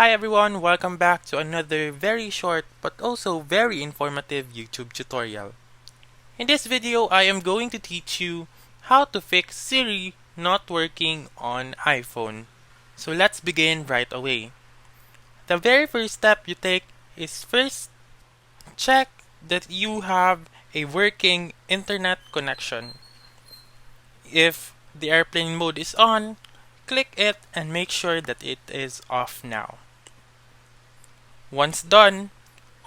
Hi everyone, welcome back to another very short but also very informative YouTube tutorial. In this video, I am going to teach you how to fix Siri not working on iPhone. So let's begin right away. The very first step you take is first check that you have a working internet connection. If the airplane mode is on, click it and make sure that it is off now. Once done,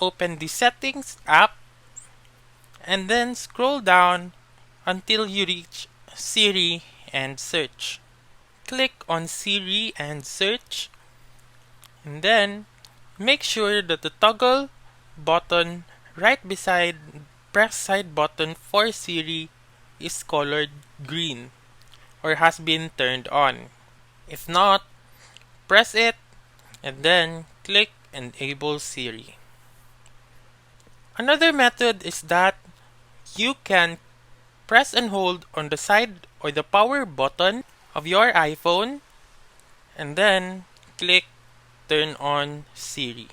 open the Settings app and then scroll down until you reach Siri and search. Click on Siri and search, and then make sure that the toggle button right beside press side button for Siri is colored green or has been turned on. If not, press it and then click Enable Siri. Another method is that you can press and hold on the side or the power button of your iPhone and then click Turn on Siri.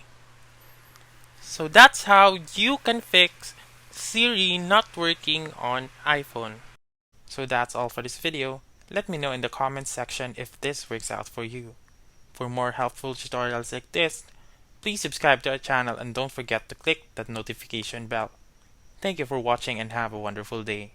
So that's how you can fix Siri not working on iPhone. So that's all for this video. Let me know in the comments section if this works out for you. For more helpful tutorials like this, please subscribe to our channel and don't forget to click that notification bell. Thank you for watching and have a wonderful day.